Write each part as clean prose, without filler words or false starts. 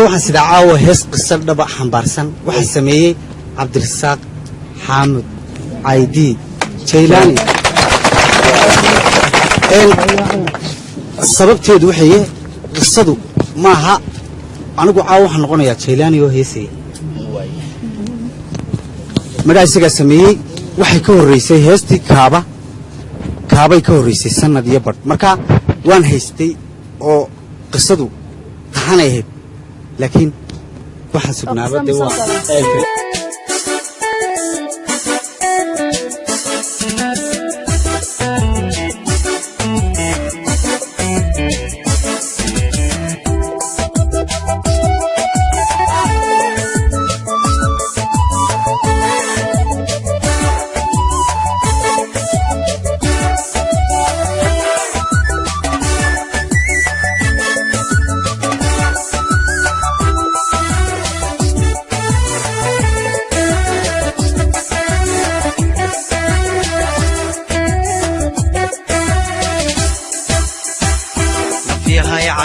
waxaan sida caawa hees qisal dhaba xambaarsan waxa sameeyay Cabdirasaaq Xaamud Aydi Jaylaani sababteedu waxay qisadu maaha anigu caawa waxaan noqonayaa Jaylaani oo heesay magaciisa sameeyay waxay ka horeysay heestii kaabay ka horeysay sanad iyo bad marka waan haystay oo qisadu tahanay ahayd laakiin waxa sugnaabada waa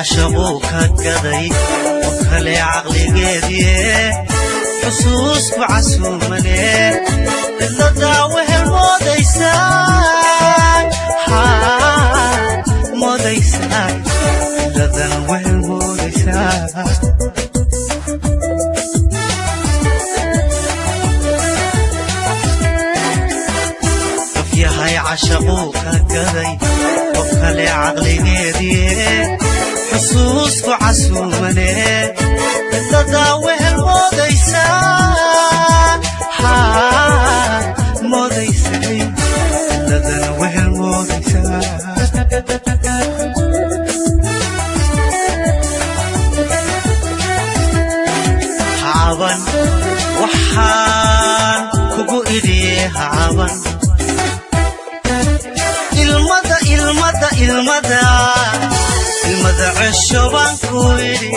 عشقوك هكذي وكلي عقلي قيديه حسوس بعسومني إلا دعوه الموديسان موديسان إلا دعوه الموديسان يا هاي عشقوك هكذي وكلي عقلي قيديه حسوس وعسومني إلا داوه الموديسان موديسان إلا داوه الموديسان عابن وحان كوكو إليه عابن المدى عشبان كويري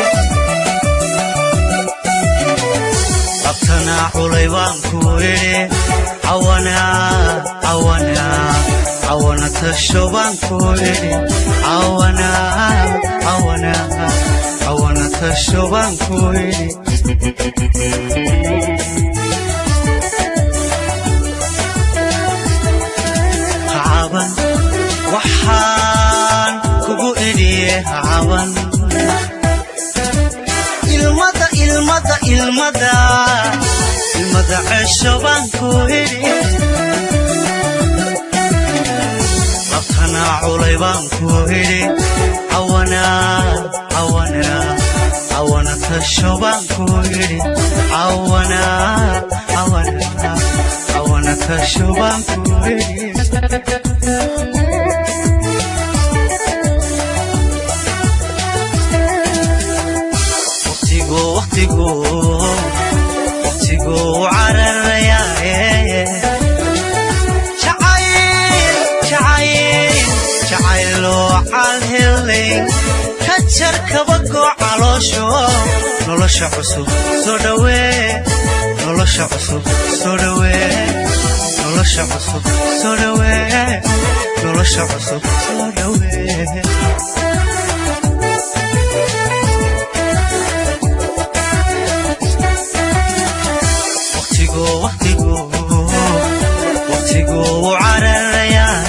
أبتنا عليبان كويري عوانا تشبان كويري عوانا تشبان كويري عابن وحان كوكو إليه عابن المدى عشبان كويري أبتنا عليبان كويري عوانا تشبان كويري عوانا تشبان كويري وقتيقو عرر يا شعيلو عالهلين كتشر كبقو علوشو نولوش عصو سودوي نولوش عصو سودوي نولوش عصو سودوي نولوش عصو سودوي وقتيقو عرر يا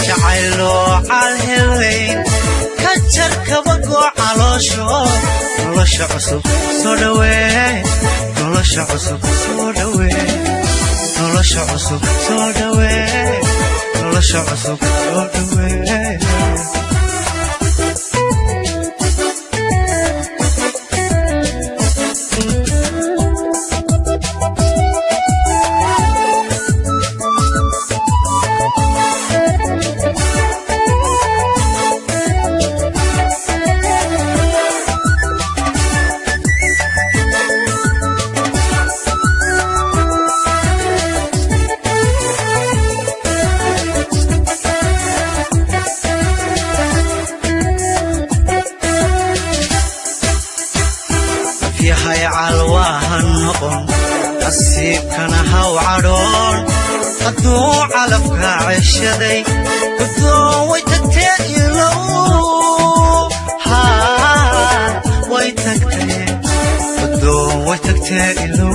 شعيلو عالهلين كتشر كبقو علوشو نولوش عصو سودوي نولوش عصو سودوي نولوش عصو سودوي نولوش عصو سودوي هاي علواها النقم السيب كان هاو عرون قدو على فكاع الشدي قدو ويتتئي لو tagteelo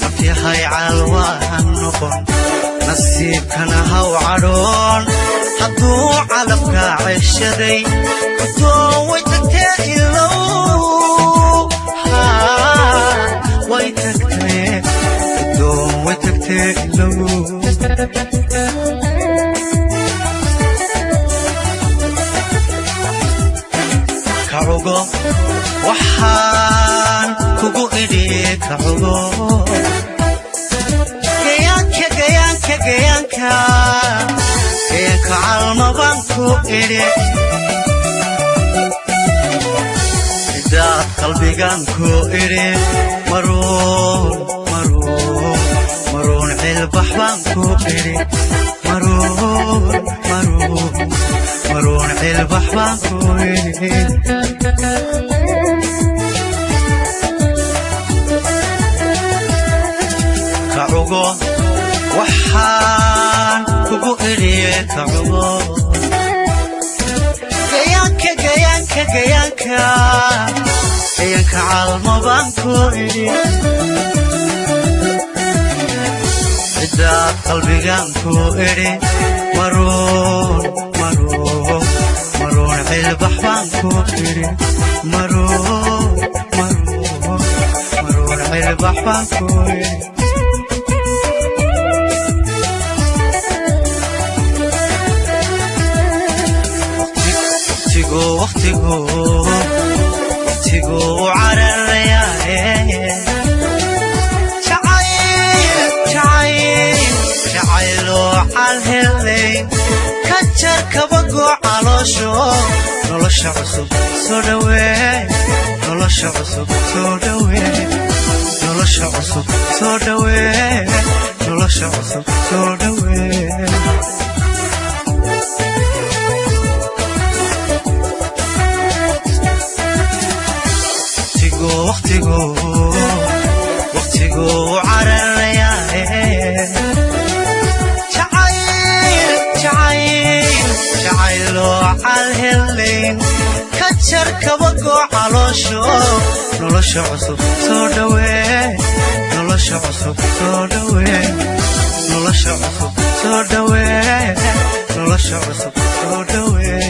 nafyahay calwaan noqon nasiibkana haw cadhoon hadduu calabka ceshaday kutoo way tagteelo way tagtee kutoo way tagteelo kacugo waxaan kugu idhi kacugo gayaanka calmabaan ku idhi cidaad qalbigaan ku idhi maruun cilbax baan ku idhi maruun cilbax baan ku idhi kacugo waxaan kugu idhi kacugo gayaanka calmabaan ku idhi cidaad qalbigaan ku idhi maruun cilbax baan ku idhi maruun cilbax baan ku idhi waqtigu cararayaaye jacayloo calhelay ka jar kabagoo caloosho nolosha cusub soo dhawee nolosha cusub soo dhawee nolosha cusub soo dhawee nolosha cusub soo dhawee waqtigu cararayaaye jacayloo calhelayn ka jar kabagoo caloosho nolosha cusub soo dhawee nolosha cusub soo dhawee nolosha cusub soo dhawee nolosha cusub soo dhawee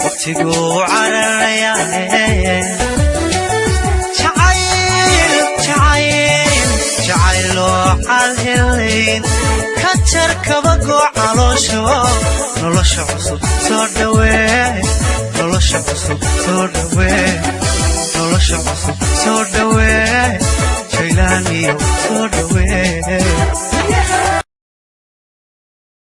waqtigu cararayaaye jacayloo calhelayn ka jar kabagoo caloosho nolosha cusub soo dhawee nolosha cusub soo dhawee nolosha cusub soo dhawee jaylaaniyo soo dhawee